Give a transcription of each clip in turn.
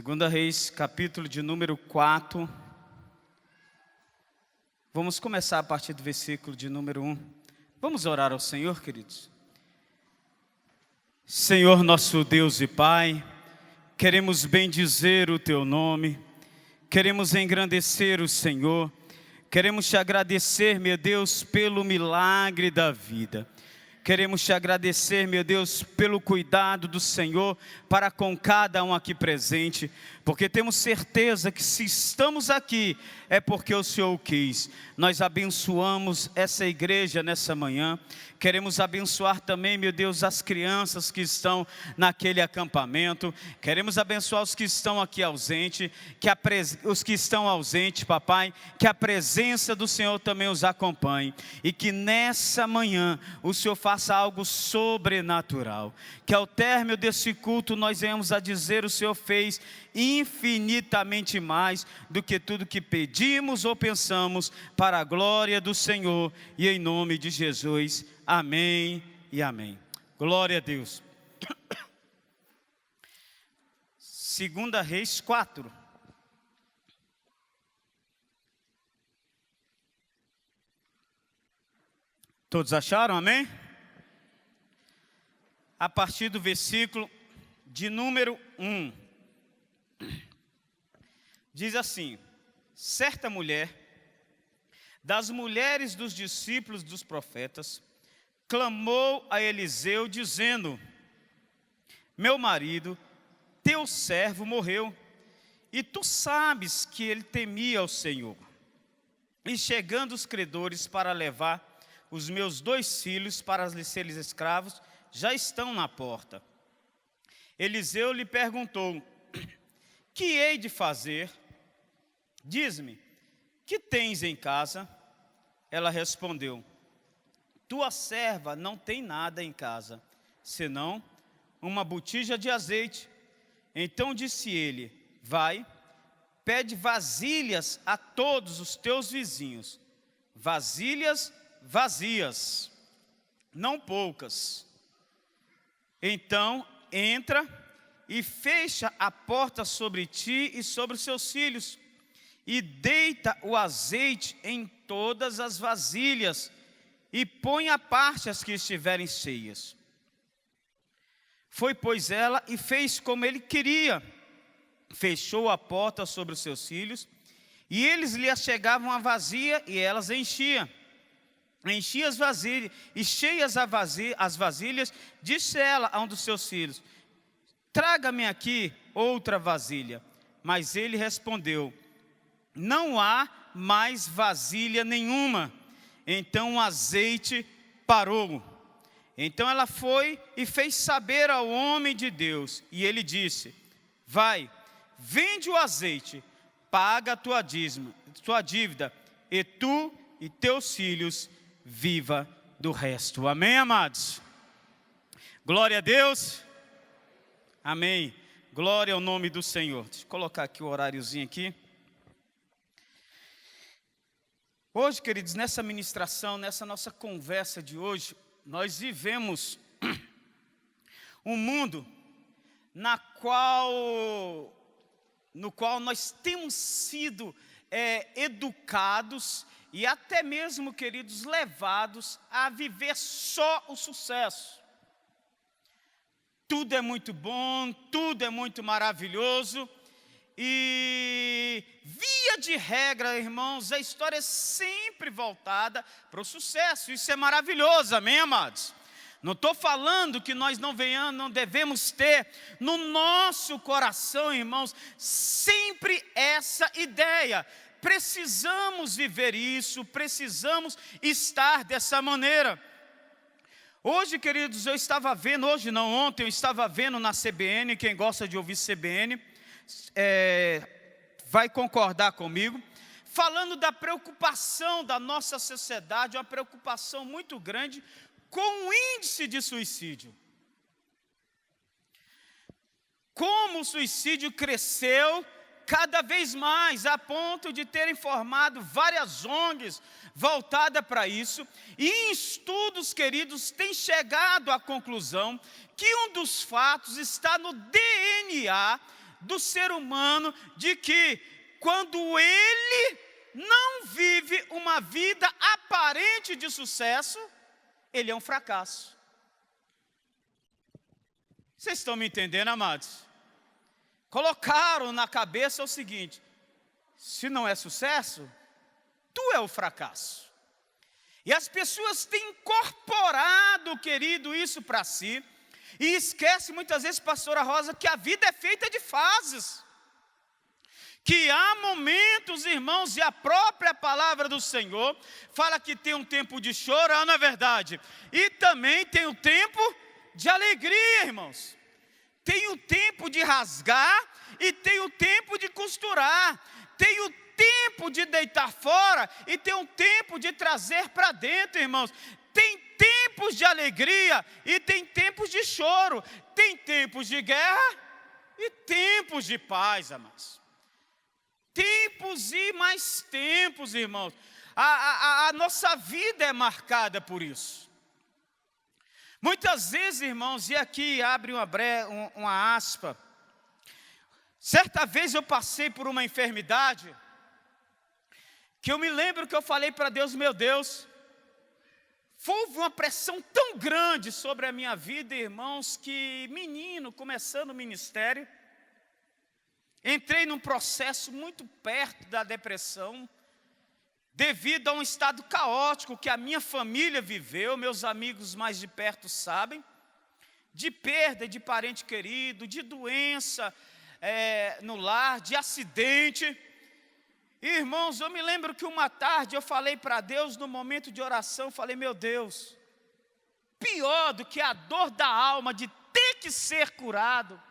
Segunda Reis, capítulo de número 4. Vamos começar a partir do versículo de número 1. Vamos orar ao Senhor, queridos. Senhor nosso Deus e Pai, queremos bendizer o Teu nome, queremos engrandecer o Senhor, queremos Te agradecer, meu Deus, pelo milagre da vida. Queremos Te agradecer, meu Deus, pelo cuidado do Senhor para com cada um aqui presente, porque temos certeza que se estamos aqui é porque o Senhor o quis. Nós abençoamos essa igreja nessa manhã, queremos abençoar também, meu Deus, as crianças que estão naquele acampamento, queremos abençoar os que estão aqui ausentes, os que estão ausentes, papai, que a presença do Senhor também os acompanhe, e que nessa manhã o Senhor faça algo sobrenatural, que ao término desse culto nós venhamos a dizer: o Senhor fez infinitamente mais do que tudo que pedimos ou pensamos, para a glória do Senhor, e em nome de Jesus, amém e amém. Glória a Deus. Segunda Reis 4. Todos acharam, amém? A partir do versículo de número 1. Diz assim: certa mulher, das mulheres dos discípulos dos profetas, clamou a Eliseu dizendo: meu marido, teu servo morreu, e tu sabes que ele temia ao Senhor. E chegando os credores para levar os meus 2 filhos para serem escravos, já estão na porta. Eliseu lhe perguntou: que hei de fazer? Diz-me, que tens em casa? Ela respondeu: tua serva não tem nada em casa, senão uma botija de azeite. Então disse ele: vai, pede vasilhas a todos os teus vizinhos, vasilhas vazias, não poucas. Então entra e fecha a porta sobre ti e sobre os seus filhos, e deita o azeite em todas as vasilhas, e põe à parte as que estiverem cheias. Foi, pois, ela e fez como ele queria, fechou a porta sobre os seus filhos, e eles lhe achegavam a vazia, e elas enchia as vasilhas, e cheias as vasilhas, disse ela a um dos seus filhos: traga-me aqui outra vasilha. Mas ele respondeu: não há mais vasilha nenhuma. Então o azeite parou. Então ela foi e fez saber ao homem de Deus, e ele disse: vai, vende o azeite, paga a tua dívida, e tu e teus filhos viva do resto. Amém, amados? Glória a Deus. Amém. Glória ao nome do Senhor. Deixa eu colocar aqui o horáriozinho aqui. Hoje, queridos, nessa ministração, nessa nossa conversa de hoje, nós vivemos um mundo no qual nós temos sido educados e até mesmo, queridos, levados a viver só o sucesso. Tudo é muito bom, tudo é muito maravilhoso, e via de regra, irmãos, a história é sempre voltada para o sucesso. Isso é maravilhoso, amém, amados? Não estou falando que nós não devemos ter no nosso coração, irmãos, sempre essa ideia. Precisamos viver isso, precisamos estar dessa maneira. Hoje, queridos, ontem eu estava vendo na CBN, quem gosta de ouvir CBN, vai concordar comigo, falando da preocupação da nossa sociedade, uma preocupação muito grande com o índice de suicídio. Como o suicídio cresceu cada vez mais, a ponto de terem formado várias ONGs voltadas para isso, e em estudos, queridos, tem chegado à conclusão que um dos fatos está no DNA do ser humano de que quando ele não vive uma vida aparente de sucesso, ele é um fracasso. Vocês estão me entendendo, amados? Colocaram na cabeça o seguinte: se não é sucesso, tu é o fracasso. E as pessoas têm incorporado, querido, isso para si, e esquece muitas vezes, pastora Rosa, que a vida é feita de fases. Que há momentos, irmãos, e a própria palavra do Senhor fala que tem um tempo de choro, não é verdade? E também tem o tempo de alegria, irmãos. Tem o tempo de rasgar e tem o tempo de costurar. Tem o tempo de deitar fora e tem um tempo de trazer para dentro, irmãos. Tem tempos de alegria e tem tempos de choro. Tem tempos de guerra e tempos de paz, amados. Tempos e mais tempos, irmãos. A nossa vida é marcada por isso. Muitas vezes, irmãos, e aqui abre uma aspa. Certa vez eu passei por uma enfermidade, que eu me lembro que eu falei para Deus: meu Deus, houve uma pressão tão grande sobre a minha vida, irmãos, que menino, começando o ministério, entrei num processo muito perto da depressão, devido a um estado caótico que a minha família viveu, meus amigos mais de perto sabem, de perda de parente querido, de doença no lar, de acidente. Irmãos, eu me lembro que uma tarde eu falei para Deus, no momento de oração, falei: meu Deus, pior do que a dor da alma de ter que ser curado,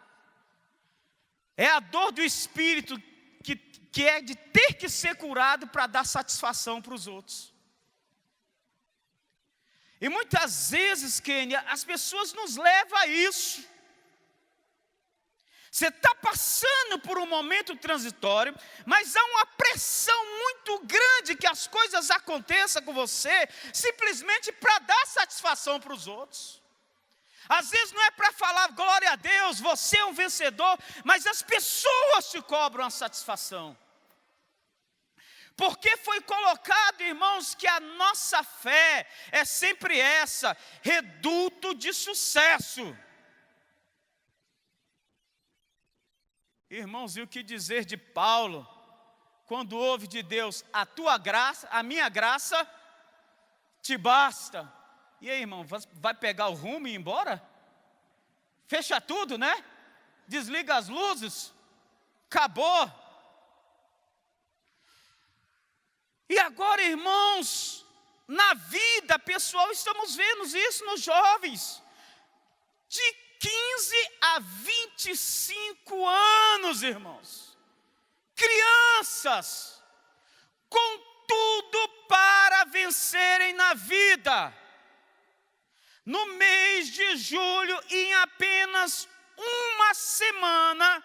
é a dor do espírito que é de ter que ser curado para dar satisfação para os outros. E muitas vezes, Kênia, as pessoas nos levam a isso. Você está passando por um momento transitório, mas há uma pressão muito grande que as coisas aconteçam com você, simplesmente para dar satisfação para os outros. Às vezes não é para falar glória a Deus, você é um vencedor, mas as pessoas te cobram a satisfação. Porque foi colocado, irmãos, que a nossa fé é sempre essa, reduto de sucesso. Irmãos, e o que dizer de Paulo, quando ouve de Deus: a tua graça, a minha graça te basta. E aí, irmão, vai pegar o rumo e ir embora? Fecha tudo, né? Desliga as luzes, acabou. E agora, irmãos, na vida pessoal, estamos vendo isso nos jovens, de 15 a 25 anos, irmãos, crianças, com tudo para vencerem na vida. No mês de julho, em apenas uma semana,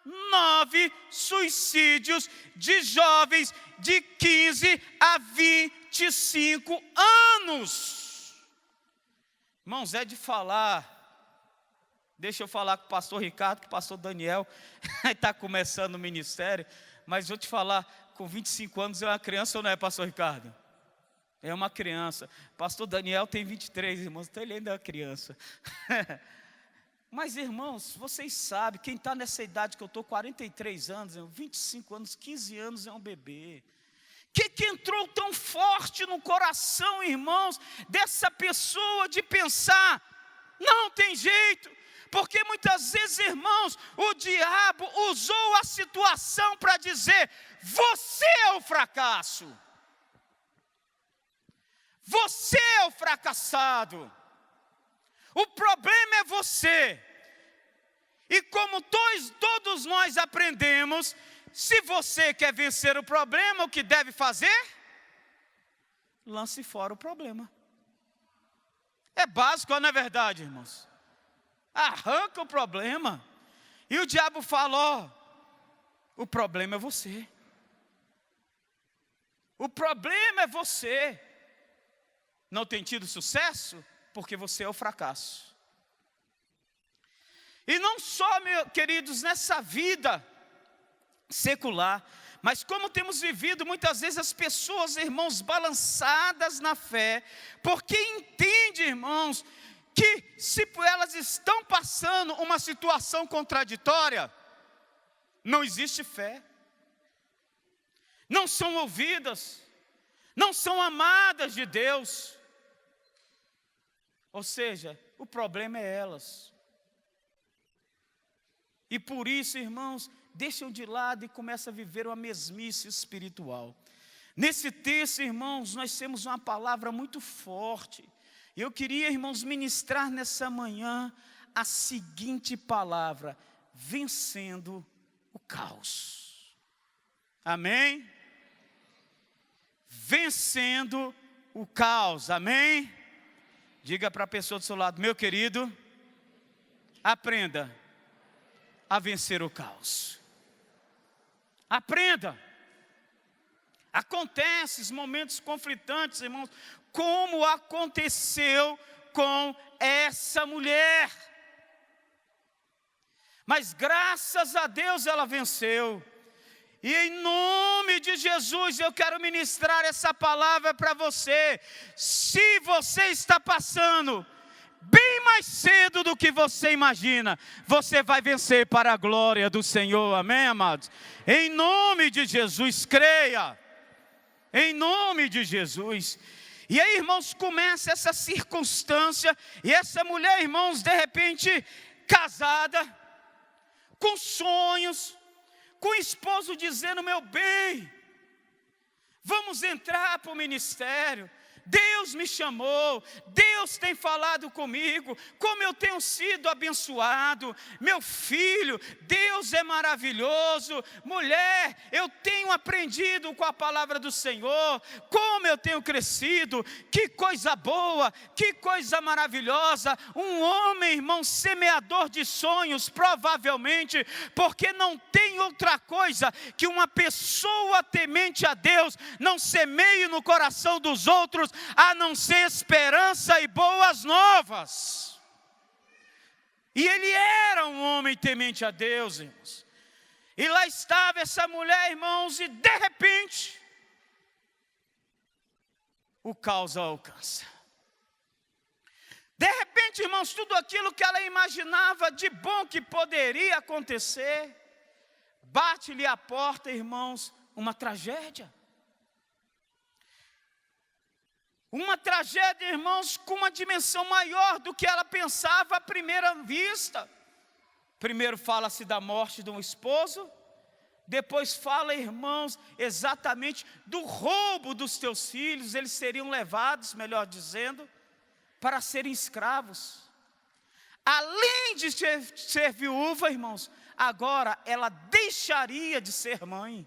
9 suicídios de jovens de 15 a 25 anos. Irmãos, é de falar. Deixa eu falar com o pastor Ricardo, que o pastor Daniel está começando o ministério. Mas vou te falar, com 25 anos é uma criança ou não é, pastor Ricardo? É uma criança. Pastor Daniel tem 23, irmãos, então ele ainda é uma criança. Mas, irmãos, vocês sabem, quem está nessa idade que eu estou, 43 anos, 25 anos, 15 anos, é um bebê. Que entrou tão forte no coração, irmãos, dessa pessoa de pensar: não tem jeito. Porque muitas vezes, irmãos, o diabo usou a situação para dizer: você é o fracasso. Você é o fracassado. O problema é você. E como todos nós aprendemos, se você quer vencer o problema, o que deve fazer? Lance fora o problema. É básico, não é verdade, irmãos? Arranca o problema. E o diabo fala: ó, o problema é você. O problema é você. Não tem tido sucesso porque você é o fracasso. E não só, meus queridos, nessa vida secular, mas como temos vivido muitas vezes as pessoas, irmãos, balançadas na fé, porque entende, irmãos, que se elas estão passando uma situação contraditória, não existe fé, não são ouvidas, não são amadas de Deus. Ou seja, o problema é elas. E por isso, irmãos, deixam de lado e começam a viver uma mesmice espiritual. Nesse texto, irmãos, nós temos uma palavra muito forte. Eu queria, irmãos, ministrar nessa manhã a seguinte palavra: vencendo o caos. Amém? Vencendo o caos. Amém? Diga para a pessoa do seu lado: meu querido, aprenda a vencer o caos. Aprenda. Acontecem momentos conflitantes, irmãos, como aconteceu com essa mulher. Mas graças a Deus ela venceu. E em nome de Jesus eu quero ministrar essa palavra para você. Se você está passando bem mais cedo do que você imagina, você vai vencer para a glória do Senhor. Amém, amados? Em nome de Jesus, creia. Em nome de Jesus. E aí, irmãos, começa essa circunstância. E essa mulher, irmãos, de repente casada, com sonhos, com o esposo dizendo: meu bem, vamos entrar para o ministério. Deus me chamou, Deus tem falado comigo, como eu tenho sido abençoado. Meu filho, Deus é maravilhoso. Mulher, eu tenho aprendido com a palavra do Senhor, como eu tenho crescido. Que coisa boa, que coisa maravilhosa. Um homem, irmão, semeador de sonhos, provavelmente, porque não tem outra coisa que uma pessoa temente a Deus não semeie no coração dos outros, a não ser esperança e boas novas. E ele era um homem temente a Deus, irmãos. E lá estava essa mulher, irmãos, e de repente o caos a alcança. De repente, irmãos, tudo aquilo que ela imaginava de bom que poderia acontecer, bate-lhe à porta, irmãos, uma tragédia. Uma tragédia, irmãos, com uma dimensão maior do que ela pensava à primeira vista. Primeiro fala-se da morte de um esposo, depois fala, irmãos, exatamente do roubo dos teus filhos. Eles seriam levados, melhor dizendo, para serem escravos. Além de ser viúva, irmãos, agora ela deixaria de ser mãe.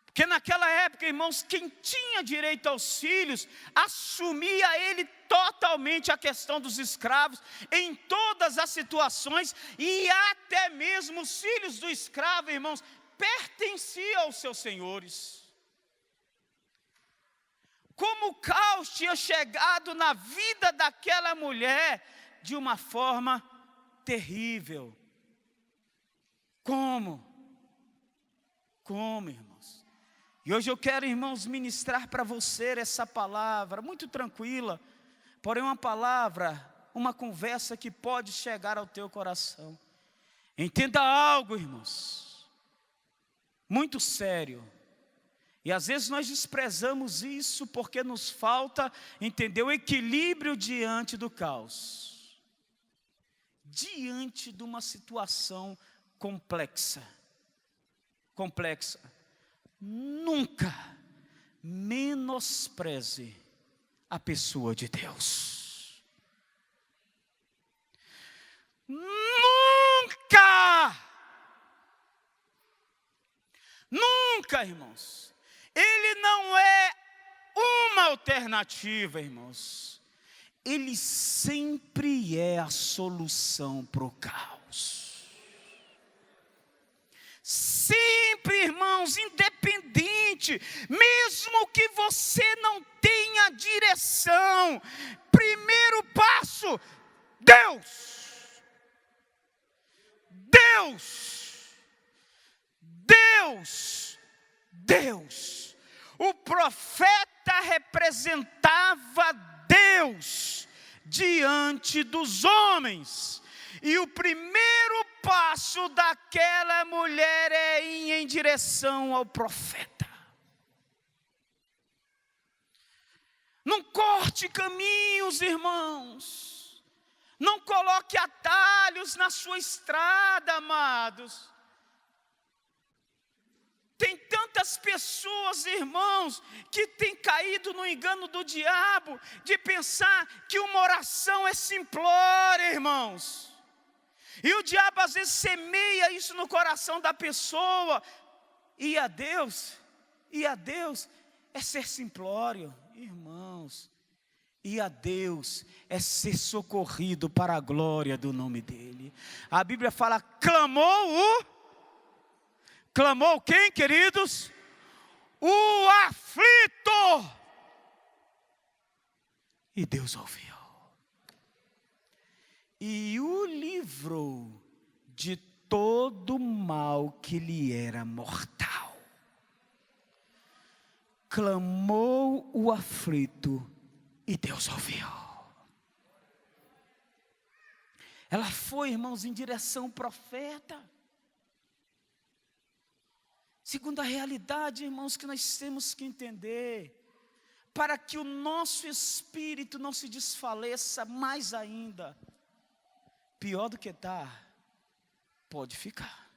Porque naquela época, irmãos, quem tinha direito aos filhos, assumia ele totalmente a questão dos escravos, em todas as situações, e até mesmo os filhos do escravo, irmãos, pertenciam aos seus senhores. Como o caos tinha chegado na vida daquela mulher, de uma forma terrível. Como, irmãos? E hoje eu quero, irmãos, ministrar para você essa palavra, muito tranquila, porém uma palavra, uma conversa que pode chegar ao teu coração. Entenda algo, irmãos, muito sério. E às vezes nós desprezamos isso porque nos falta entender o equilíbrio diante do caos. Diante de uma situação complexa. Nunca menospreze a pessoa de Deus. Nunca, irmãos. Ele não é uma alternativa, irmãos. Ele sempre é a solução para o caos. Sempre, irmãos, independente, mesmo que você não tenha direção, primeiro passo, Deus. Deus. O profeta representava Deus diante dos homens. E o primeiro passo daquela mulher é ir em direção ao profeta. Não corte caminhos, irmãos. Não coloque atalhos na sua estrada, amados. Tem tantas pessoas, irmãos, que têm caído no engano do diabo de pensar que uma oração é simplória, irmãos. E o diabo às vezes semeia isso no coração da pessoa. E a Deus é ser simplório, irmãos. E a Deus é ser socorrido para a glória do nome dEle. A Bíblia fala, clamou quem, queridos? O aflito. E Deus ouviu. E o livrou de todo mal que lhe era mortal. Clamou o aflito e Deus ouviu. Ela foi, irmãos, em direção ao profeta. Segundo a realidade, irmãos, que nós temos que entender, para que o nosso espírito não se desfaleça mais ainda, pior do que está, pode ficar.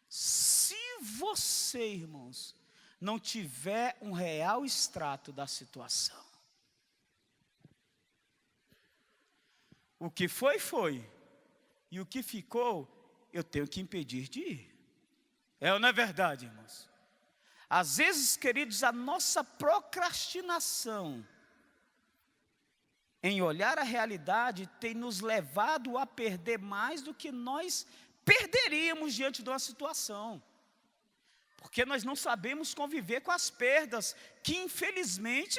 Se você, irmãos, não tiver um real extrato da situação, o que foi, e o que ficou, eu tenho que impedir de ir. É ou não é verdade, irmãos? Às vezes, queridos, a nossa procrastinação em olhar a realidade tem nos levado a perder mais do que nós perderíamos diante de uma situação. Porque nós não sabemos conviver com as perdas que infelizmente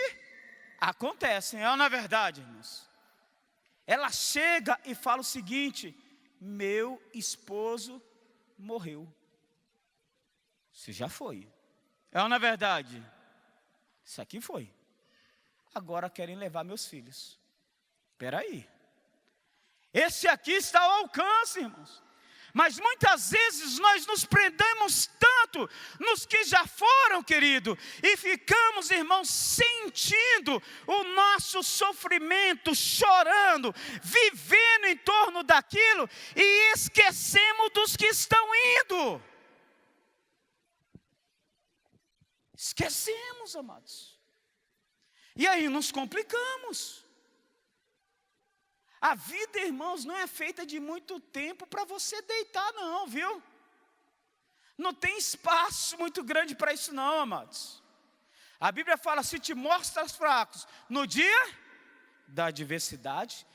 acontecem. É ou não é verdade, irmãos? Ela chega e fala o seguinte: meu esposo morreu. Isso já foi. É ou não é verdade? Isso aqui foi. Agora querem levar meus filhos. Espera aí. Esse aqui está ao alcance, irmãos. Mas muitas vezes nós nos prendemos tanto nos que já foram, querido, e ficamos, irmãos, sentindo o nosso sofrimento, chorando, vivendo em torno daquilo e esquecemos dos que estão indo. Esquecemos, amados. E aí nos complicamos. A vida, irmãos, não é feita de muito tempo para você deitar não, viu? Não tem espaço muito grande para isso não, amados. A Bíblia fala, se te mostras fracos no dia da adversidade,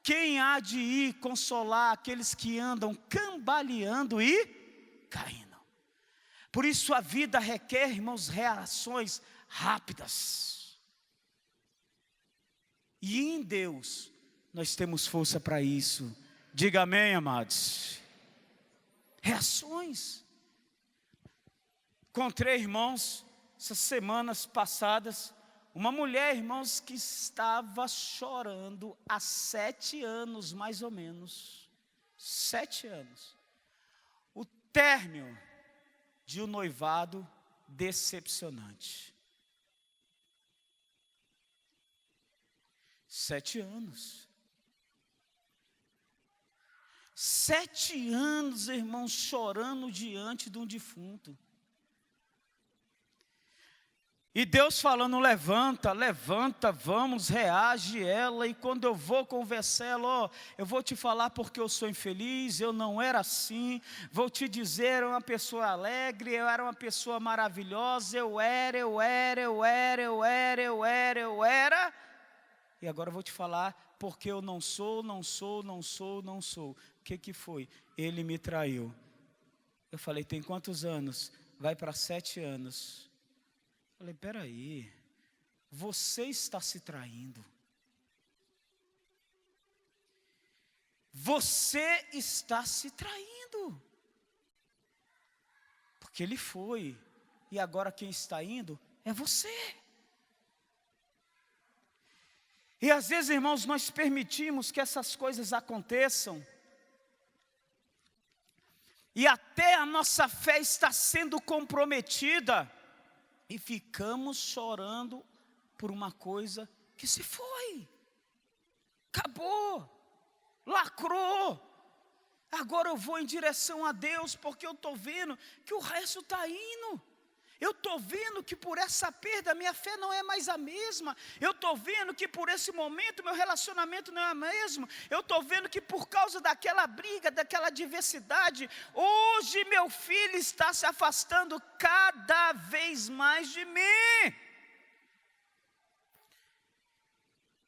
quem há de ir consolar aqueles que andam cambaleando e caindo? Por isso a vida requer, irmãos, reações rápidas. E em Deus nós temos força para isso. Diga amém, amados. Reações. Encontrei, irmãos, essas semanas passadas, uma mulher, irmãos, que estava chorando há 7 anos, mais ou menos. 7 anos. O término de um noivado decepcionante. 7 anos. 7 anos, irmãos, chorando diante de um defunto. E Deus falando, levanta, vamos, reage ela. E quando eu vou conversar ela, eu vou te falar porque eu sou infeliz, eu não era assim. Vou te dizer, eu era uma pessoa alegre, eu era uma pessoa maravilhosa, eu era. E agora eu vou te falar porque eu não sou. O que foi? Ele me traiu. Eu falei, tem quantos anos? Vai para 7 anos. Falei, peraí, você está se traindo. você está se traindo. Porque ele foi, e agora quem está indo é você. E às vezes, irmãos, nós permitimos que essas coisas aconteçam, e até a nossa fé está sendo comprometida, e ficamos chorando por uma coisa que se foi, acabou, lacrou. Agora eu vou em direção a Deus, porque eu estou vendo que o resto está indo. Eu estou vendo que por essa perda minha fé não é mais a mesma. Eu estou vendo que por esse momento meu relacionamento não é o mesmo. Eu estou vendo que por causa daquela briga, daquela adversidade, hoje meu filho está se afastando cada vez mais de mim.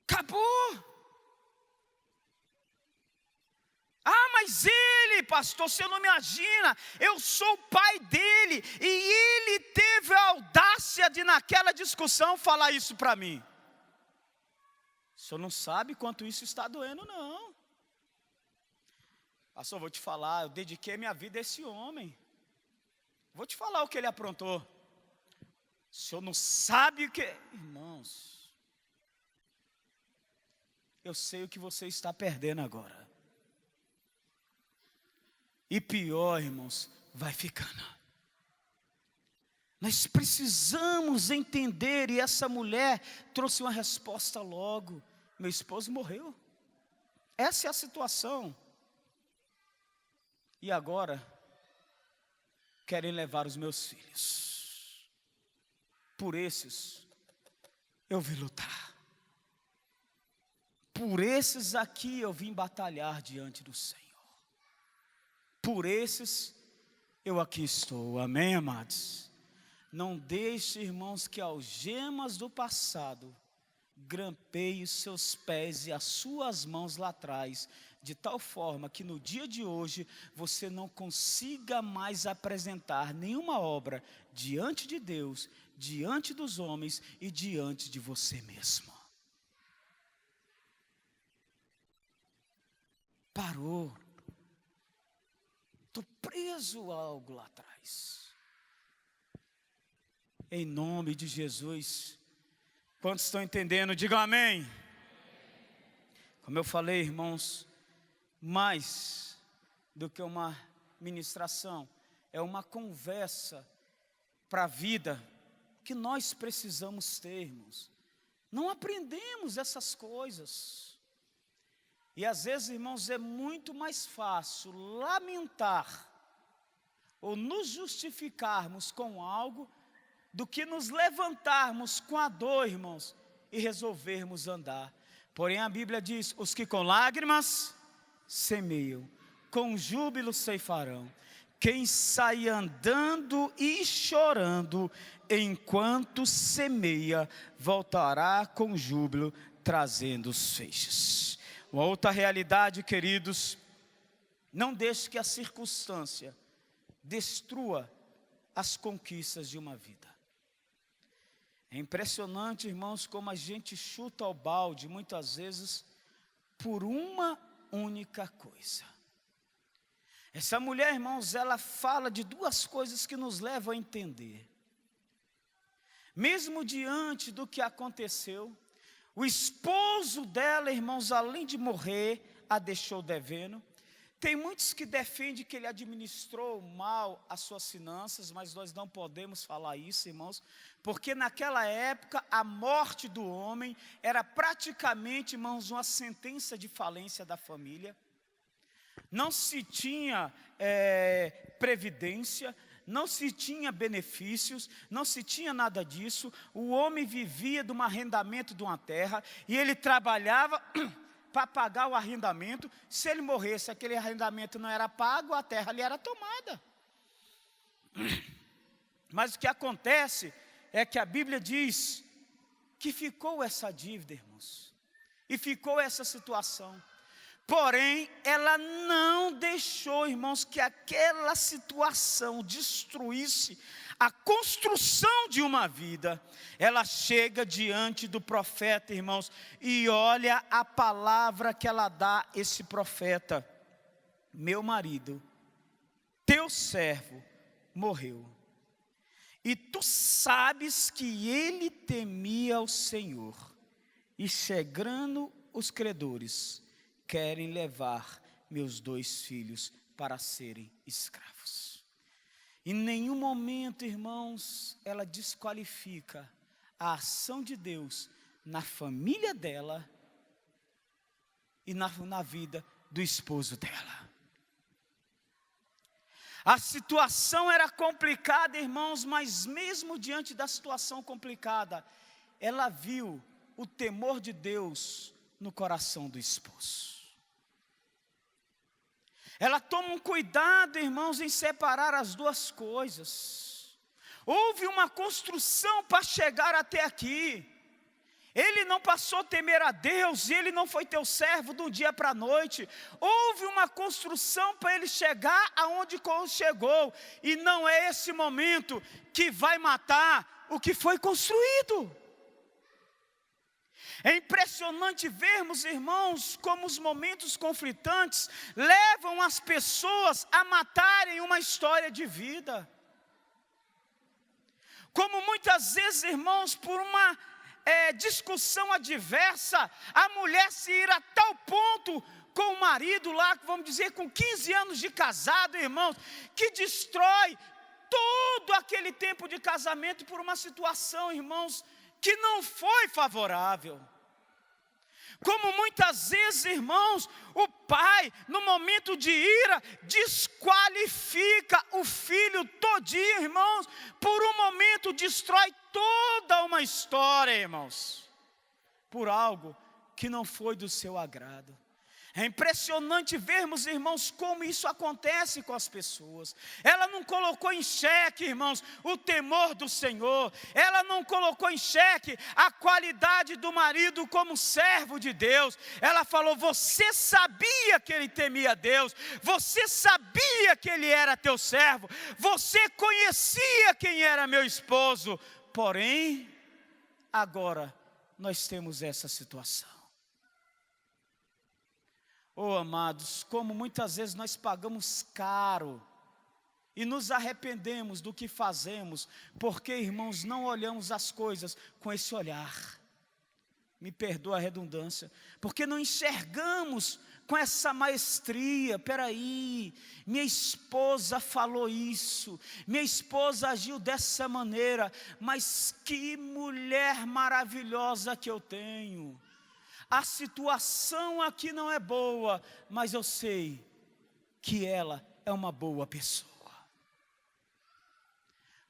Acabou. Ah, mas ele, pastor, você não me imagina, eu sou o pai dele, e ele teve a audácia de naquela discussão falar isso para mim. O senhor não sabe quanto isso está doendo, não. Pastor, vou te falar, eu dediquei minha vida a esse homem. Vou te falar o que ele aprontou. O senhor não sabe o que... Irmãos, eu sei o que você está perdendo agora. E pior, irmãos, vai ficando. Nós precisamos entender, e essa mulher trouxe uma resposta logo. Meu esposo morreu. Essa é a situação. E agora, querem levar os meus filhos. Por esses, eu vim lutar. Por esses aqui, eu vim batalhar diante do Senhor. Por esses, eu aqui estou, amém, amados? Não deixe, irmãos, que algemas do passado grampeiem os seus pés e as suas mãos lá atrás, de tal forma que no dia de hoje, você não consiga mais apresentar nenhuma obra diante de Deus, diante dos homens e diante de você mesmo. Parou. Estou preso a algo lá atrás. Em nome de Jesus. Quantos estão entendendo? Digam amém. Como eu falei, irmãos, mais do que uma ministração, é uma conversa para a vida que nós precisamos ter, irmãos. Não aprendemos essas coisas. E às vezes, irmãos, é muito mais fácil lamentar ou nos justificarmos com algo do que nos levantarmos com a dor, irmãos, e resolvermos andar. Porém a Bíblia diz, os que com lágrimas semeiam, com júbilo ceifarão. Quem sai andando e chorando, enquanto semeia, voltará com júbilo, trazendo os feixes. Uma outra realidade, queridos, não deixe que a circunstância destrua as conquistas de uma vida. É impressionante, irmãos, como a gente chuta ao balde, muitas vezes, por uma única coisa. Essa mulher, irmãos, ela fala de duas coisas que nos levam a entender. Mesmo diante do que aconteceu, o esposo dela, irmãos, além de morrer, a deixou devendo. Tem muitos que defendem que ele administrou mal as suas finanças, mas nós não podemos falar isso, irmãos, porque naquela época a morte do homem era praticamente, irmãos, uma sentença de falência da família. Não se tinha previdência, não se tinha benefícios, não se tinha nada disso. O homem vivia de um arrendamento de uma terra e ele trabalhava para pagar o arrendamento. Se ele morresse, aquele arrendamento não era pago, a terra lhe era tomada. Mas o que acontece é que a Bíblia diz que ficou essa dívida, irmãos, e ficou essa situação. Porém, ela não deixou, irmãos, que aquela situação destruísse A construção de uma vida, ela chega diante do profeta, irmãos, e olha a palavra que ela dá a esse profeta: meu marido, teu servo, morreu, e tu sabes que ele temia ao Senhor, e chegando os credores, querem levar meus 2 filhos para serem escravos. Em nenhum momento, irmãos, ela desqualifica a ação de Deus na família dela e na vida do esposo dela. A situação era complicada, irmãos, mas mesmo diante da situação complicada, ela viu o temor de Deus no coração do esposo. Ela toma um cuidado, irmãos, em separar as 2 coisas. Houve uma construção para chegar até aqui. Ele não passou a temer a Deus, e ele não foi teu servo do dia para a noite. Houve uma construção para ele chegar aonde chegou. E não é esse momento que vai matar o que foi construído. É impressionante vermos, irmãos, como os momentos conflitantes levam as pessoas a matarem uma história de vida. Como muitas vezes, irmãos, por uma discussão adversa, a mulher se ira a tal ponto com o marido lá, vamos dizer, com 15 anos de casado, irmãos, que destrói todo aquele tempo de casamento por uma situação, irmãos, que não foi favorável. Como muitas vezes, irmãos, o pai, no momento de ira, desqualifica o filho todinho, irmãos, por um momento destrói toda uma história, irmãos, por algo que não foi do seu agrado. É impressionante vermos, irmãos, como isso acontece com as pessoas. Ela não colocou em xeque, irmãos, o temor do Senhor. Ela não colocou em xeque a qualidade do marido como servo de Deus. Ela falou: você sabia que ele temia a Deus, você sabia que ele era teu servo, você conhecia quem era meu esposo. Porém, agora nós temos essa situação. Oh, amados, como muitas vezes nós pagamos caro e nos arrependemos do que fazemos, porque, irmãos, não olhamos as coisas com esse olhar, me perdoa a redundância, porque não enxergamos com essa maestria. Peraí, minha esposa falou isso, minha esposa agiu dessa maneira, mas que mulher maravilhosa que eu tenho. A situação aqui não é boa, mas eu sei que ela é uma boa pessoa.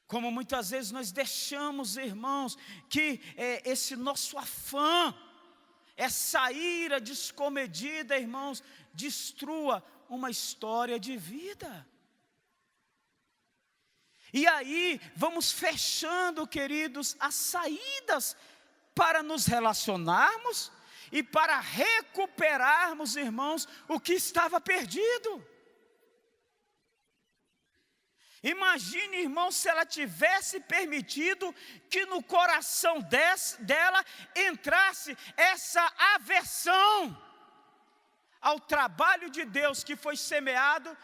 Como muitas vezes nós deixamos, irmãos, que esse nosso afã, essa ira descomedida, irmãos, destrua uma história de vida. E aí vamos fechando, queridos, as saídas para nos relacionarmos e para recuperarmos, irmãos, o que estava perdido. Imagine, irmão, se ela tivesse permitido que no coração dela entrasse essa aversão ao trabalho de Deus que foi semeado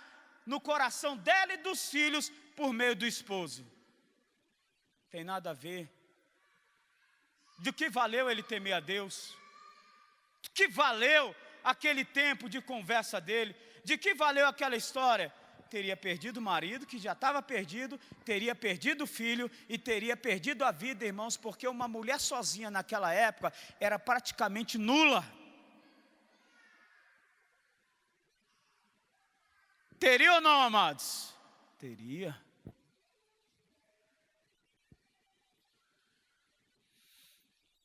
no coração dela e dos filhos por meio do esposo. Tem nada a ver. De que valeu ele temer a Deus? De que valeu aquele tempo de conversa dele? De que valeu aquela história? Teria perdido o marido, que já estava perdido, teria perdido o filho e teria perdido a vida, irmãos, porque uma mulher sozinha naquela época era praticamente nula. Teria ou não, amados? Teria.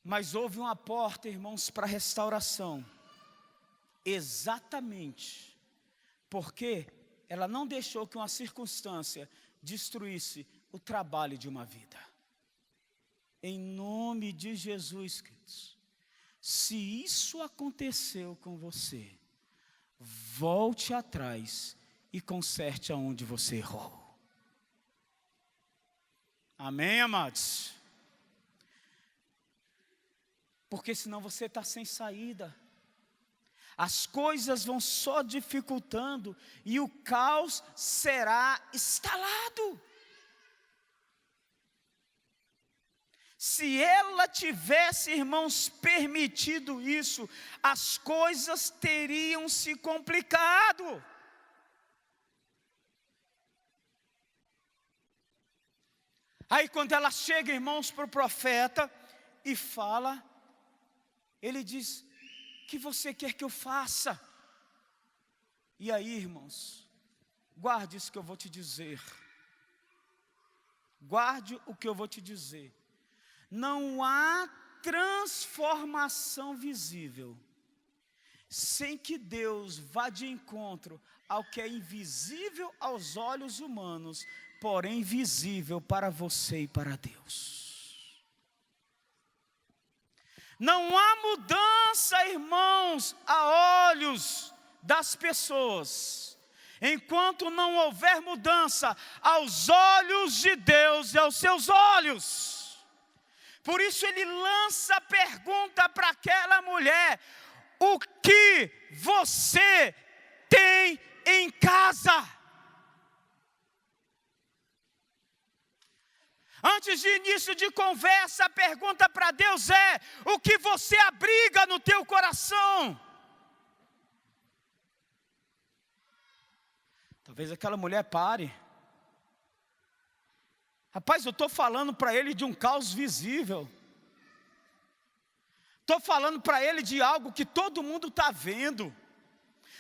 Mas houve uma porta, irmãos, para restauração. Exatamente porque ela não deixou que uma circunstância destruísse o trabalho de uma vida. Em nome de Jesus, queridos, se isso aconteceu com você, volte atrás e conserte aonde você errou. Amém, amados? Porque senão você está sem saída. As coisas vão só dificultando e o caos será instalado. Se ela tivesse, irmãos, permitido isso, as coisas teriam se complicado. Aí quando ela chega, irmãos, para o profeta e fala, ele diz: o que você quer que eu faça? E aí, irmãos, guarde isso que eu vou te dizer. Guarde o que eu vou te dizer. Não há transformação visível sem que Deus vá de encontro ao que é invisível aos olhos humanos, porém visível para você e para Deus. Não há mudança, irmãos, a olhos das pessoas, enquanto não houver mudança aos olhos de Deus e aos seus olhos. Por isso ele lança a pergunta para aquela mulher: o que você tem em casa? Antes de início de conversa, a pergunta para Deus é: o que você abriga no teu coração? Talvez aquela mulher pare. Rapaz, eu estou falando para ele de um caos visível. Estou falando para ele de algo que todo mundo está vendo.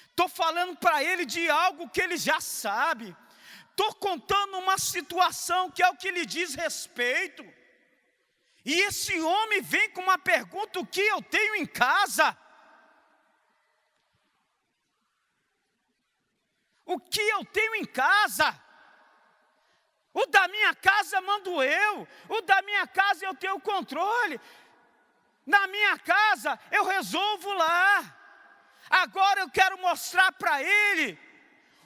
Estou falando para ele de algo que ele já sabe. Estou contando uma situação que é o que lhe diz respeito. E esse homem vem com uma pergunta: o que eu tenho em casa? O que eu tenho em casa? O da minha casa mando eu. O da minha casa eu tenho o controle. Na minha casa eu resolvo lá. Agora eu quero mostrar para ele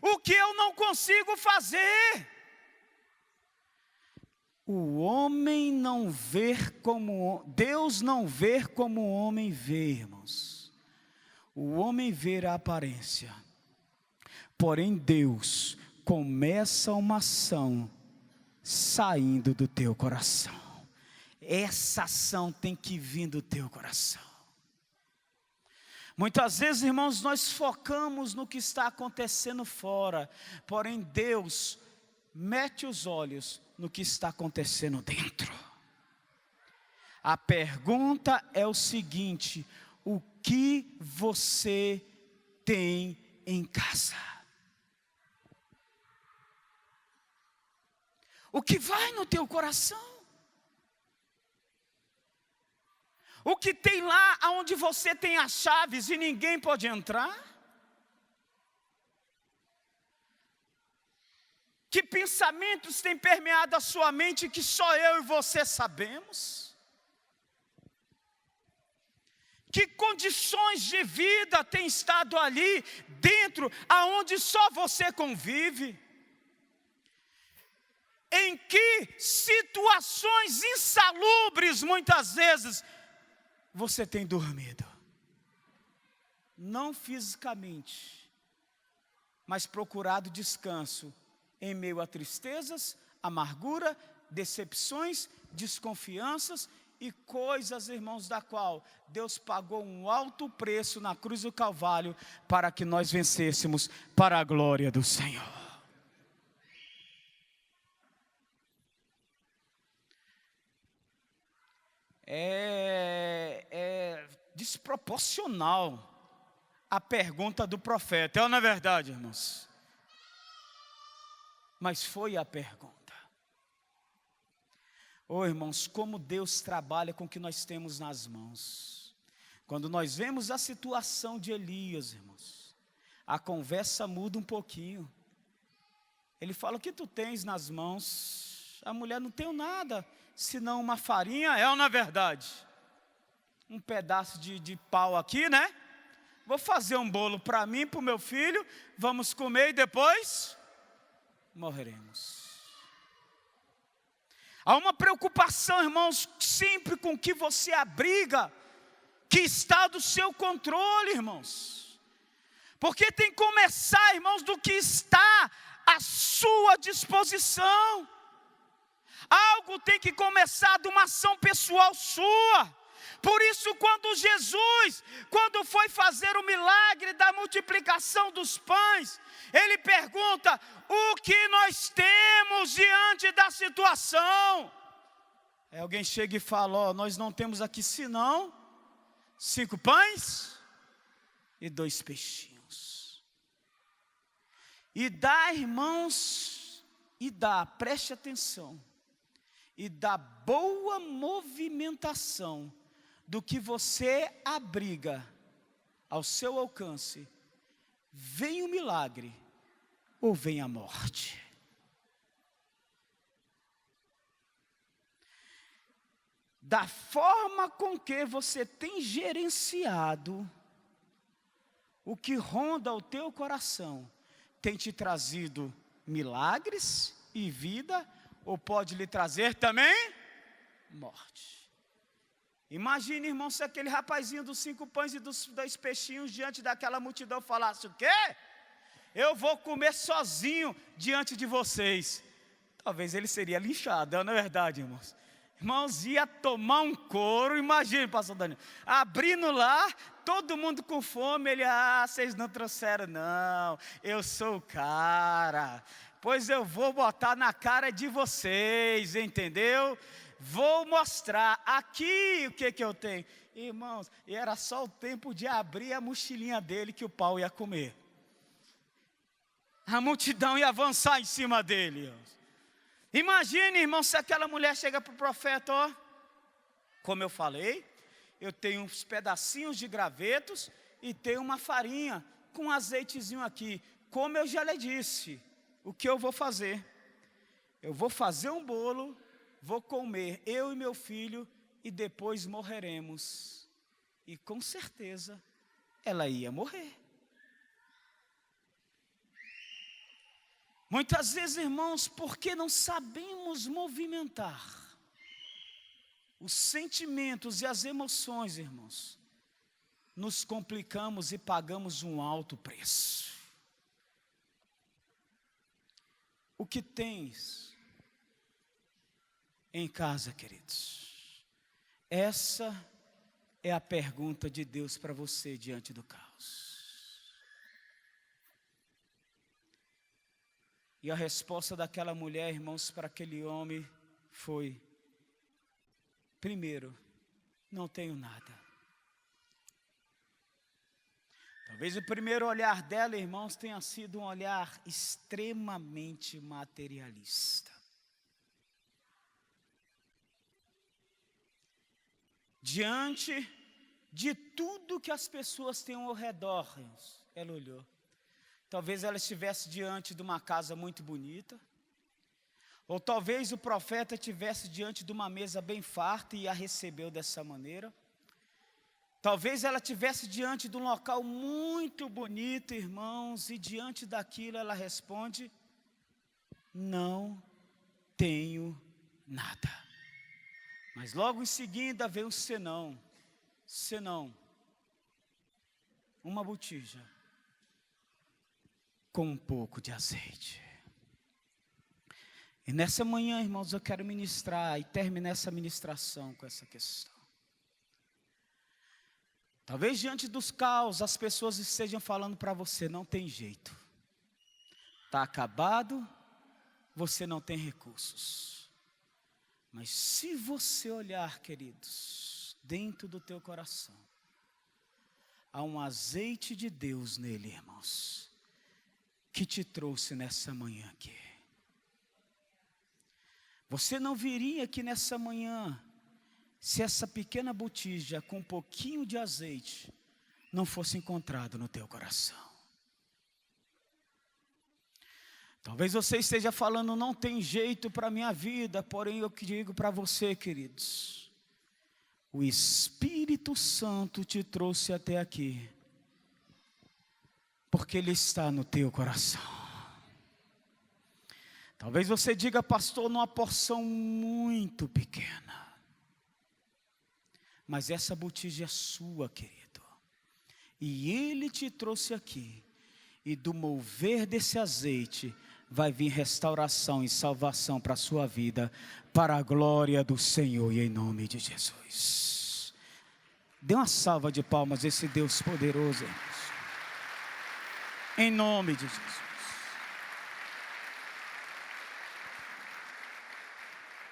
o que eu não consigo fazer. O homem não vê como Deus não vê como o homem vê, irmãos. O homem vê a aparência. Porém Deus começa uma ação saindo do teu coração. Essa ação tem que vir do teu coração. Muitas vezes, irmãos, nós focamos no que está acontecendo fora, porém Deus mete os olhos no que está acontecendo dentro. A pergunta é o seguinte: o que você tem em casa? O que vai no teu coração? O que tem lá onde você tem as chaves e ninguém pode entrar? Que pensamentos têm permeado a sua mente que só eu e você sabemos? Que condições de vida têm estado ali dentro, aonde só você convive? Em que situações insalubres muitas vezes você tem dormido? Não fisicamente, mas procurado descanso em meio a tristezas, amargura, decepções, desconfianças e coisas, irmãos, da qual Deus pagou um alto preço na cruz do Calvário para que nós vencêssemos para a glória do Senhor. É desproporcional a pergunta do profeta, é ou não é verdade, irmãos? Mas foi a pergunta. Irmãos, como Deus trabalha com o que nós temos nas mãos. Quando nós vemos a situação de Elias, irmãos, a conversa muda um pouquinho. Ele fala: o que tu tens nas mãos? A mulher: não tenho nada, senão uma farinha, é ou não é verdade? Um pedaço de pau aqui, né? Vou fazer um bolo para mim, para o meu filho, vamos comer e depois morreremos. Há uma preocupação, irmãos, sempre com o que você abriga, que está do seu controle, irmãos. Porque tem que começar, irmãos, do que está à sua disposição. Algo tem que começar de uma ação pessoal sua. Por isso, quando Jesus, quando foi fazer o milagre da multiplicação dos pães, ele pergunta: o que nós temos diante da situação? Aí alguém chega e fala: ó, nós não temos aqui senão 5 pães e 2 peixinhos. E dá, irmãos, preste atenção, e dá boa movimentação do que você abriga ao seu alcance, vem o milagre ou vem a morte. Da forma com que você tem gerenciado o que ronda o teu coração, tem te trazido milagres e vida, ou pode lhe trazer também morte. Imagine, irmão, se aquele rapazinho dos 5 pães e dos 2 peixinhos diante daquela multidão falasse: o quê? Eu vou comer sozinho diante de vocês. Talvez ele seria linchado, não é verdade, irmãos? Irmãos, ia tomar um couro. Imagine, pastor Daniel, abrindo lá, todo mundo com fome. Ele: vocês não trouxeram não, eu sou o cara. Pois eu vou botar na cara de vocês, entendeu? Vou mostrar aqui o que eu tenho. Irmãos, e era só o tempo de abrir a mochilinha dele que o pau ia comer. A multidão ia avançar em cima dele. Imagine, irmão, se aquela mulher chega para o profeta: ó, como eu falei, eu tenho uns pedacinhos de gravetos e tenho uma farinha com um azeitezinho aqui. Como eu já lhe disse, o que eu vou fazer? Eu vou fazer um bolo, vou comer, eu e meu filho, e depois morreremos. E com certeza, ela ia morrer. Muitas vezes, irmãos, porque não sabemos movimentar os sentimentos e as emoções, irmãos, nos complicamos e pagamos um alto preço. O que tens em casa, queridos? Essa é a pergunta de Deus para você diante do caos. E a resposta daquela mulher, irmãos, para aquele homem foi: primeiro, não tenho nada. Talvez o primeiro olhar dela, irmãos, tenha sido um olhar extremamente materialista. Diante de tudo que as pessoas têm ao redor, irmãos, ela olhou. Talvez ela estivesse diante de uma casa muito bonita, ou talvez o profeta estivesse diante de uma mesa bem farta e a recebeu dessa maneira. Talvez ela estivesse diante de um local muito bonito, irmãos, e diante daquilo ela responde: não tenho nada. Mas logo em seguida vem um senão, uma botija com um pouco de azeite. E nessa manhã, irmãos, eu quero ministrar e terminar essa ministração com essa questão. Talvez diante dos caos as pessoas estejam falando para você: não tem jeito, está acabado, você não tem recursos. Mas se você olhar, queridos, dentro do teu coração, há um azeite de Deus nele, irmãos, que te trouxe nessa manhã aqui. Você não viria aqui nessa manhã se essa pequena botija com um pouquinho de azeite não fosse encontrado no teu coração. Talvez você esteja falando: não tem jeito para a minha vida, porém eu digo para você, queridos, o Espírito Santo te trouxe até aqui, porque Ele está no teu coração. Talvez você diga, pastor, numa porção muito pequena. Mas essa botija é sua, querido. E Ele te trouxe aqui. E do mover desse azeite vai vir restauração e salvação para a sua vida, para a glória do Senhor e em nome de Jesus. Dê uma salva de palmas a esse Deus poderoso, irmãos. Em nome de Jesus.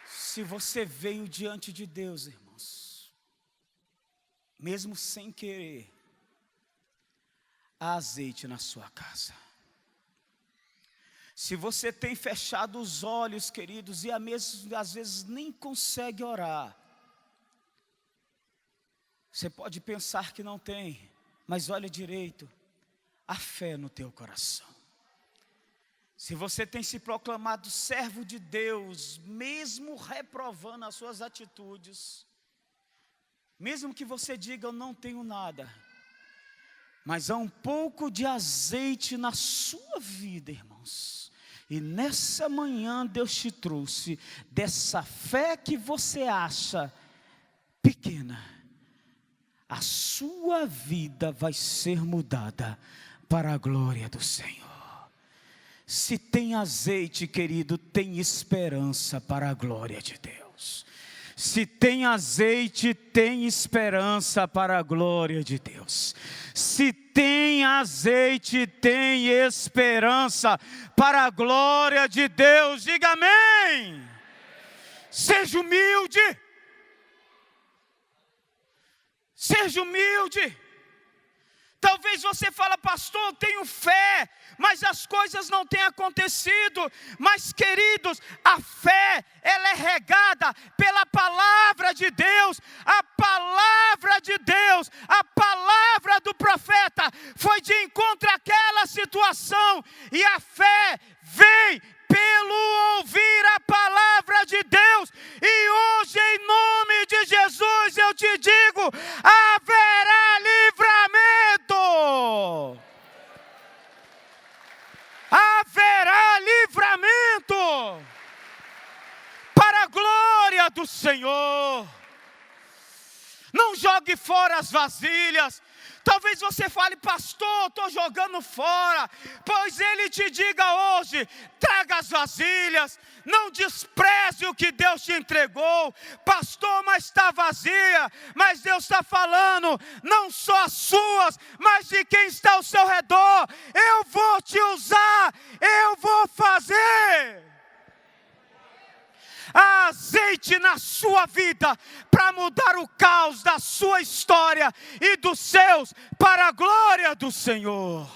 Se você veio diante de Deus, irmãos, mesmo sem querer, há azeite na sua casa. Se você tem fechado os olhos, queridos, e às vezes nem consegue orar, você pode pensar que não tem, mas olha direito, há fé no teu coração. Se você tem se proclamado servo de Deus, mesmo reprovando as suas atitudes, mesmo que você diga, eu não tenho nada, mas há um pouco de azeite na sua vida, irmãos. E nessa manhã Deus te trouxe dessa fé que você acha pequena. A sua vida vai ser mudada para a glória do Senhor. Se tem azeite, querido, tem esperança para a glória de Deus. Se tem azeite, tem esperança para a glória de Deus. Se tem azeite, tem esperança para a glória de Deus. Diga amém. Seja humilde. Seja humilde. Talvez você fale, pastor, eu tenho fé, mas as coisas não têm acontecido. Mas, queridos, a fé, ela é regada pela palavra de Deus. A palavra de Deus, a palavra do profeta, foi de encontro àquela situação. E a fé vem pelo ouvir a palavra de Deus. E hoje, em nome de Jesus, eu te digo, haverá livramento. Haverá livramento para a glória do Senhor. Não jogue fora as vasilhas. Talvez você fale, pastor, estou jogando fora. Pois Ele te diga hoje, traga as vasilhas. Não despreze o que Deus te entregou. Pastor, mas está vazia. Mas Deus está falando, não só as suas, mas de quem está ao seu redor. Eu vou te usar, eu vou fazer. Há azeite na sua vida para mudar o caos da sua história e dos seus para a glória do Senhor.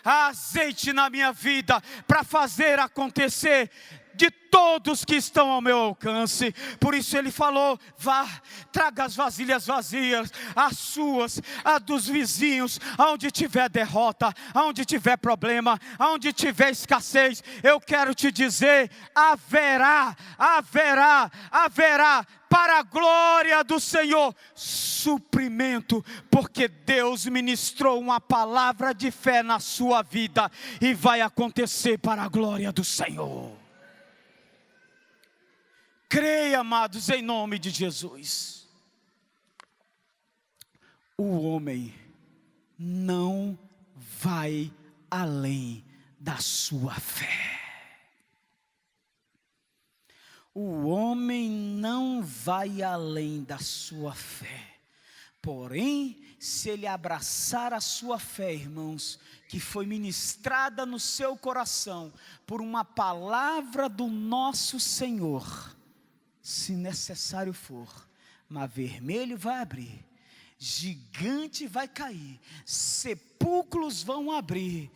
Há azeite na minha vida para fazer acontecer de todos que estão ao meu alcance. Por isso Ele falou, vá, traga as vasilhas vazias, as suas, a dos vizinhos, aonde tiver derrota, aonde tiver problema, aonde tiver escassez. Eu quero te dizer, haverá para a glória do Senhor suprimento, porque Deus ministrou uma palavra de fé na sua vida e vai acontecer para a glória do Senhor. Creia, amados, em nome de Jesus. O homem não vai além da sua fé. O homem não vai além da sua fé. Porém, se ele abraçar a sua fé, irmãos, que foi ministrada no seu coração por uma palavra do nosso Senhor, se necessário for, mar vermelho vai abrir, gigante vai cair, sepulcros vão abrir,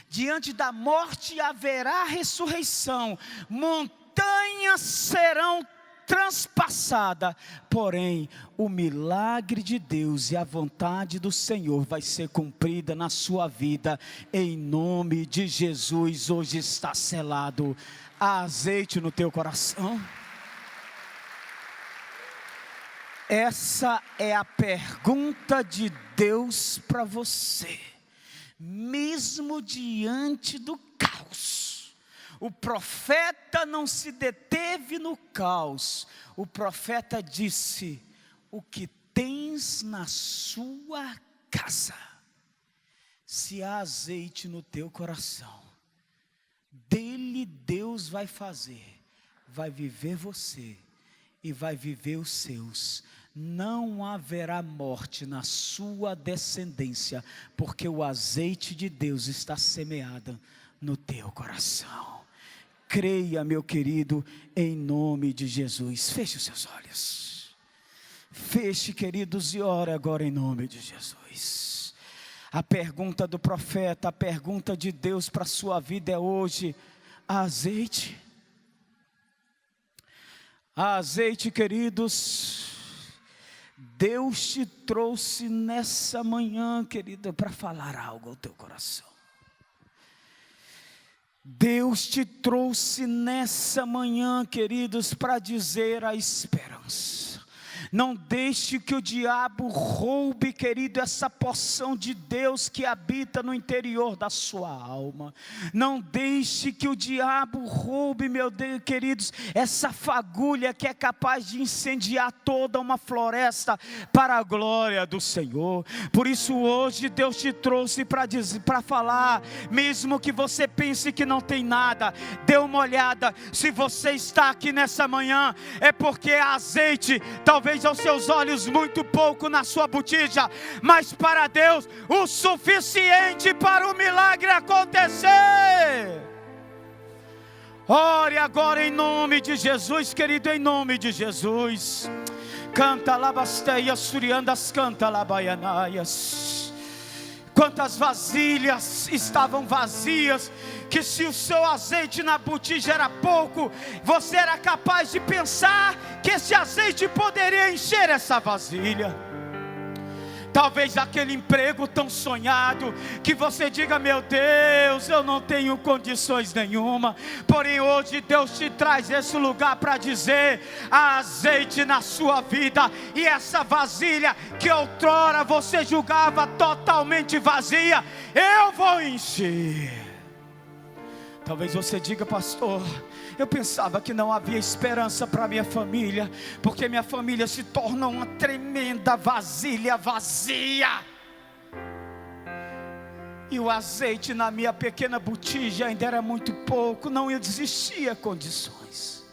diante da morte haverá ressurreição, montanhas serão transpassadas, porém o milagre de Deus e a vontade do Senhor vai ser cumprida na sua vida, em nome de Jesus. Hoje está selado. Há azeite no teu coração? Essa é a pergunta de Deus para você. Mesmo diante do caos, O profeta não se deteve no caos. O profeta disse: o que tens na sua casa, se há azeite no teu coração, dele Deus vai fazer, vai viver você e vai viver os seus. Não haverá morte na sua descendência, porque o azeite de Deus está semeado no teu coração. Creia, meu querido, em nome de Jesus. Feche os seus olhos. Feche, queridos, e ore agora em nome de Jesus. A pergunta do profeta, a pergunta de Deus para a sua vida é hoje: há azeite? Há azeite, queridos. Deus te trouxe nessa manhã, querido, para falar algo ao teu coração. Deus te trouxe nessa manhã, queridos, para dizer a esperança. Não deixe que o diabo roube, querido, essa porção de Deus que habita no interior da sua alma. Não deixe que o diabo roube, meu Deus, queridos, essa fagulha que é capaz de incendiar toda uma floresta para a glória do Senhor. Por isso hoje Deus te trouxe para falar, mesmo que você pense que não tem nada, dê uma olhada. Se você está aqui nessa manhã, é porque há azeite, talvez aos seus olhos muito pouco na sua botija, mas para Deus o suficiente para o milagre acontecer. Ore agora em nome de Jesus, querido, em nome de Jesus. Canta labasteias, suriandas, canta labaianaias. Quantas vasilhas estavam vazias, que se o seu azeite na botija era pouco, você era capaz de pensar que esse azeite poderia encher essa vasilha. Talvez aquele emprego tão sonhado, que você diga: meu Deus, eu não tenho condições nenhuma. Porém hoje Deus te traz esse lugar para dizer: há azeite na sua vida, e essa vasilha que outrora você julgava totalmente vazia, eu vou encher. Talvez você diga: pastor, eu pensava que não havia esperança para minha família, porque minha família se torna uma tremenda vasilha vazia, e o azeite na minha pequena botija ainda era muito pouco, não existia condições.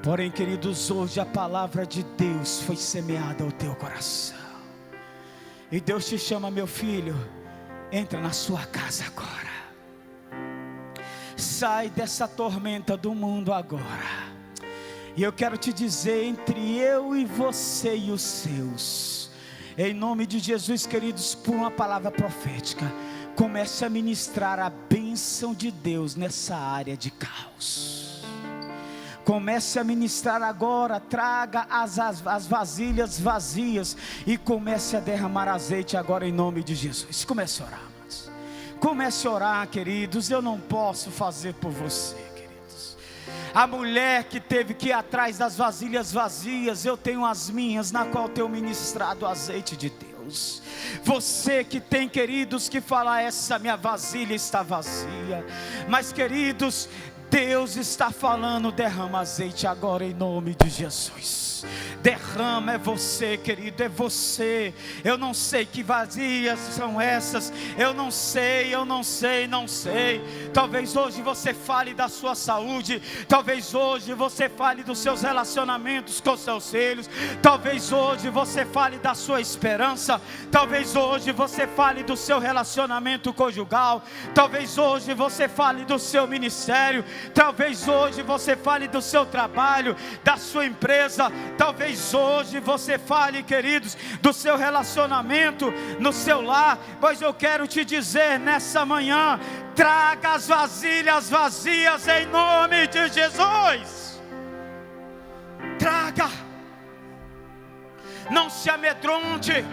Porém, queridos, hoje a palavra de Deus foi semeada ao teu coração, e Deus te chama: meu filho, entra na sua casa agora. Sai dessa tormenta do mundo agora. E eu quero te dizer, entre eu e você e os seus, em nome de Jesus, queridos, por uma palavra profética, comece a ministrar a bênção de Deus nessa área de caos. Comece a ministrar agora. Traga as vasilhas vazias e comece a derramar azeite agora em nome de Jesus. Comece a orar. Comece a orar, queridos. Eu não posso fazer por você, queridos. A mulher que teve que ir atrás das vasilhas vazias, eu tenho as minhas, na qual tenho ministrado o azeite de Deus. Você que tem, queridos, que fala: essa minha vasilha está vazia. Mas, queridos, Deus está falando: derrama azeite agora em nome de Jesus. Derrama, é você, querido, é você. Eu não sei que vazias são essas, eu não sei. Talvez hoje você fale da sua saúde, talvez hoje você fale dos seus relacionamentos com seus filhos, talvez hoje você fale da sua esperança, talvez hoje você fale do seu relacionamento conjugal, talvez hoje você fale do seu ministério, talvez hoje você fale do seu trabalho, da sua empresa, talvez hoje você fale, queridos, do seu relacionamento no seu lar. Pois eu quero te dizer nessa manhã: traga as vasilhas vazias em nome de Jesus. Traga. Não se amedronte.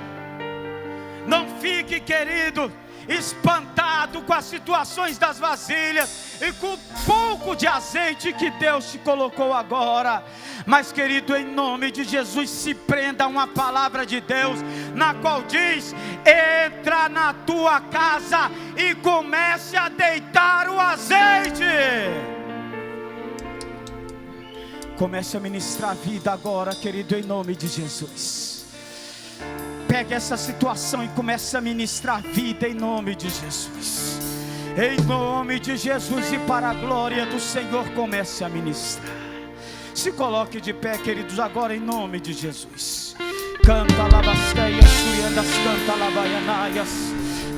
Não fique, querido, espantado com as situações das vasilhas e com o pouco de azeite que Deus te colocou agora. Mas, querido, em nome de Jesus, se prenda a uma palavra de Deus, na qual diz: entra na tua casa e comece a deitar o azeite. Comece a ministrar a vida agora, querido, em nome de Jesus. Pegue essa situação e comece a ministrar a vida em nome de Jesus. Em nome de Jesus e para a glória do Senhor, comece a ministrar. Se coloque de pé, queridos, agora em nome de Jesus. Canta labasteia, suriandas, canta labaianaias.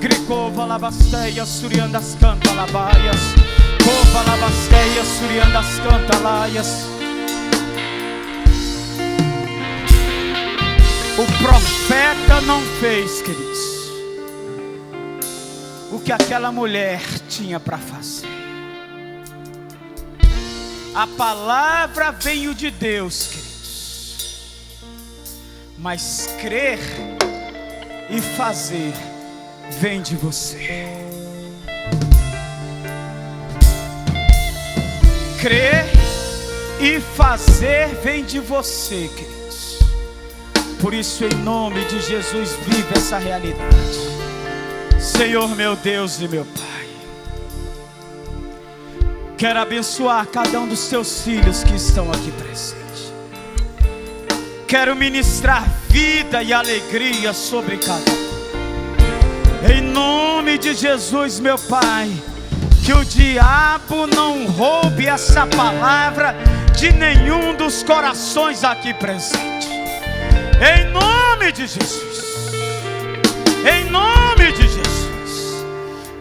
Gricova labasteia, suriandas, canta labaias. Cova labasteia, suriandas, canta laias. O profeta não fez, queridos, o que aquela mulher tinha para fazer. A palavra veio de Deus, queridos, mas crer e fazer vem de você. Crer e fazer vem de você, queridos. Por isso, em nome de Jesus, vive essa realidade. Senhor meu Deus e meu Pai, quero abençoar cada um dos teus filhos que estão aqui presentes. Quero ministrar vida e alegria sobre cada um. Em nome de Jesus, meu Pai, que o diabo não roube essa palavra de nenhum dos corações aqui presentes. Em nome de Jesus, em nome de Jesus,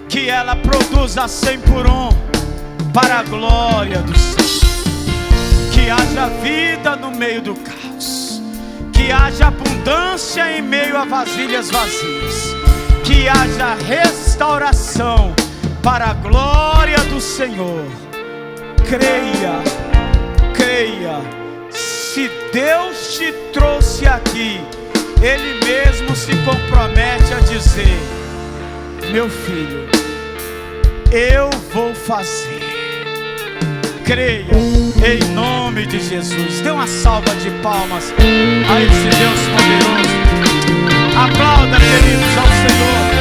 que ela produza 100 por 1 para a glória do Senhor. Que haja vida no meio do caos, que haja abundância em meio a vasilhas vazias, que haja restauração para a glória do Senhor. Creia, creia. Se Deus te trouxe aqui, Ele mesmo se compromete a dizer: meu filho, eu vou fazer. Creia, em nome de Jesus. Dê uma salva de palmas a esse Deus poderoso. Aplauda, queridos, ao Senhor.